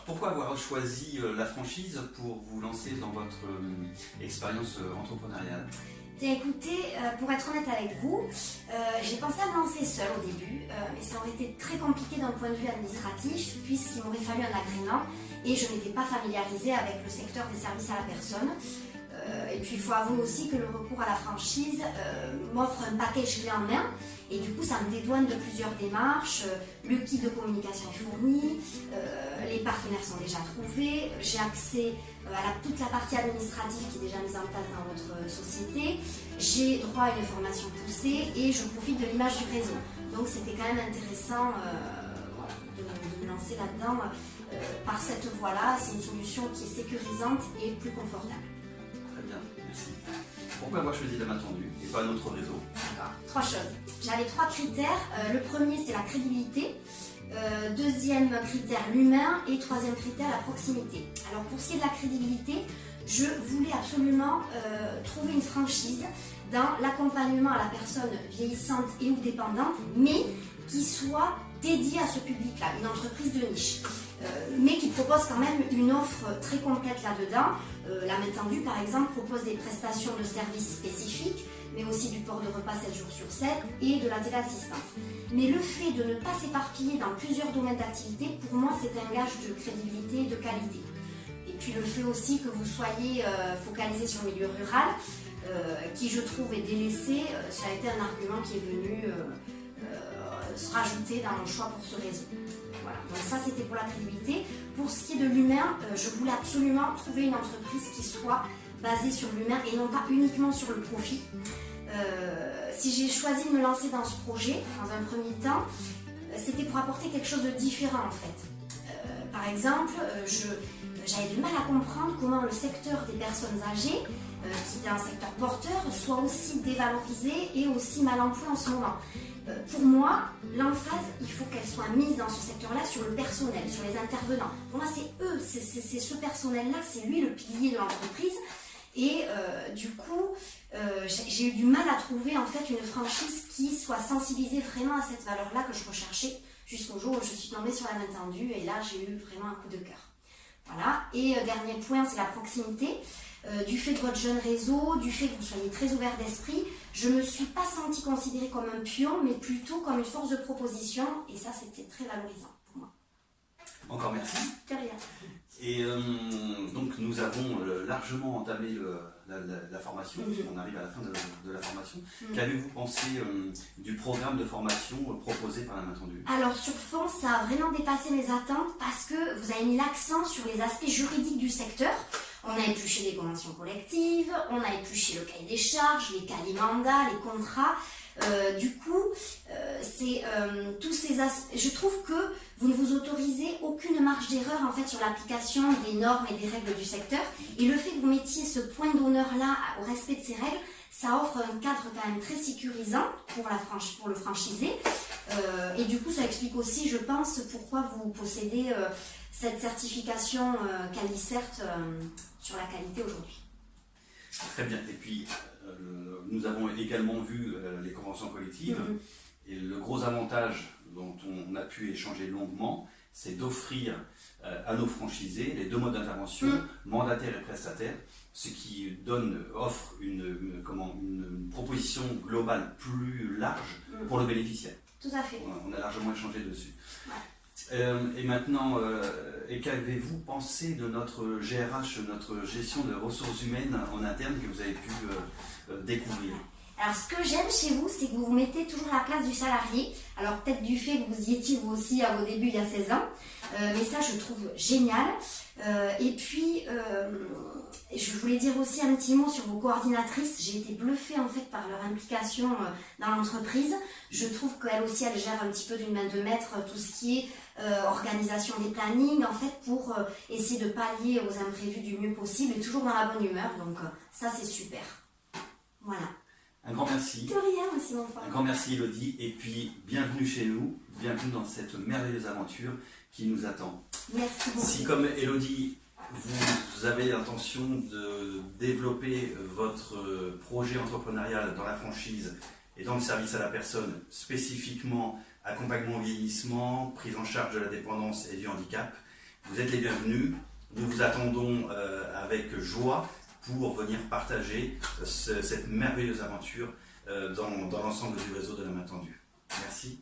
pourquoi avoir choisi la franchise pour vous lancer dans votre expérience entrepreneuriale? Bien, écoutez, pour être honnête avec vous, j'ai pensé à me lancer seule au début, mais ça aurait été très compliqué d'un point de vue administratif, puisqu'il m'aurait fallu un agrément et je n'étais pas familiarisée avec le secteur des services à la personne. Et puis il faut avouer aussi que le recours à la franchise m'offre un package clé en main et du coup ça me dédouane de plusieurs démarches, le kit de communication est fourni, les partenaires sont déjà trouvés, j'ai accès à toute la partie administrative qui est déjà mise en place dans votre société, j'ai droit à une formation poussée et je profite de l'image du réseau. Donc c'était quand même intéressant de me lancer là-dedans par cette voie-là. C'est une solution qui est sécurisante et plus confortable. Très bien, merci. Pourquoi avoir choisi la main tendue et pas un autre réseau? D'accord. 3 choses. J'avais 3 critères. Le premier, c'est la crédibilité. Deuxième critère, l'humain. Et troisième critère, la proximité. Alors pour ce qui est de la crédibilité, je voulais absolument trouver une franchise dans l'accompagnement à la personne vieillissante et ou dépendante, mais qui soit dédiée à ce public-là, une entreprise de niche. Mais qui propose quand même une offre très complète là-dedans. La main tendue, par exemple, propose des prestations de services spécifiques, mais aussi du port de repas 7 jours sur 7 et de la téléassistance. Mais le fait de ne pas s'éparpiller dans plusieurs domaines d'activité, pour moi, c'est un gage de crédibilité et de qualité. Et puis le fait aussi que vous soyez focalisé sur le milieu rural, qui je trouve est délaissé, ça a été un argument qui est venu se rajouter dans mon choix pour ce réseau. Voilà. Donc ça c'était pour la crédibilité. Pour ce qui est de l'humain, je voulais absolument trouver une entreprise qui soit basée sur l'humain et non pas uniquement sur le profit. Si j'ai choisi de me lancer dans ce projet, dans un premier temps, c'était pour apporter quelque chose de différent en fait. Par exemple, j'avais du mal à comprendre comment le secteur des personnes âgées, qui est un secteur porteur, soit aussi dévalorisé et aussi mal employé en ce moment. Pour moi, l'emphase, il faut qu'elle soit mise dans ce secteur-là sur le personnel, sur les intervenants. Pour moi, c'est eux, c'est ce personnel-là, c'est lui le pilier de l'entreprise. Et du coup, j'ai eu du mal à trouver en fait une franchise qui soit sensibilisée vraiment à cette valeur-là que je recherchais jusqu'au jour où je suis tombée sur la main tendue et là, j'ai eu vraiment un coup de cœur. Voilà. Et dernier point, c'est la proximité. Du fait de votre jeune réseau, du fait que vous soyez très ouvert d'esprit, je ne me suis pas sentie considérée comme un pion, mais plutôt comme une force de proposition, et ça c'était très valorisant pour moi. Encore merci. De rien. Et donc nous avons largement entamé la formation, on arrive à la fin de la formation. Qu'avez-vous pensé du programme de formation proposé par la main tendue? Alors sur fond, ça a vraiment dépassé mes attentes parce que vous avez mis l'accent sur les aspects juridiques du secteur. On a épluché les conventions collectives, on a épluché le cahier des charges, les quasi-mandats, les contrats. Du coup, c'est tous ces aspects. Je trouve que vous ne vous autorisez aucune marge d'erreur en fait sur l'application des normes et des règles du secteur. Et le fait que vous mettiez ce point d'honneur-là au respect de ces règles, ça offre un cadre quand même très sécurisant pour le franchisé. Et du coup, ça explique aussi, je pense, pourquoi vous possédez cette certification CaliCert sur la qualité aujourd'hui. Très bien. Et puis, nous avons également vu les conventions collectives. Et le gros avantage dont on a pu échanger longuement, c'est d'offrir à nos franchisés les 2 modes d'intervention, mandataire et prestataire, ce qui offre une proposition globale plus large pour le bénéficiaire. Tout à fait. On a largement échangé dessus. Ouais. Et maintenant, qu'avez-vous pensé de notre GRH, notre gestion de ressources humaines en interne que vous avez pu découvrir? Alors ce que j'aime chez vous, c'est que vous vous mettez toujours à la place du salarié. Alors peut-être du fait que vous y étiez vous aussi à vos débuts il y a 16 ans. Mais ça je trouve génial. Et puis je voulais dire aussi un petit mot sur vos coordinatrices. J'ai été bluffée en fait par leur implication dans l'entreprise. Je trouve qu'elles aussi elles gèrent un petit peu d'une main de maître tout ce qui est organisation des plannings en fait pour essayer de pallier aux imprévus du mieux possible et toujours dans la bonne humeur. Donc ça c'est super. Voilà. Un grand merci. De rien, aussi, mon frère. Un grand merci, Elodie. Et puis, bienvenue chez nous. Bienvenue dans cette merveilleuse aventure qui nous attend. Merci beaucoup. Si, comme Elodie, vous avez l'intention de développer votre projet entrepreneurial dans la franchise et dans le service à la personne, spécifiquement accompagnement au vieillissement, prise en charge de la dépendance et du handicap, Vous êtes les bienvenus. Nous vous attendons avec joie pour venir partager cette merveilleuse aventure dans l'ensemble du réseau de la main tendue. Merci.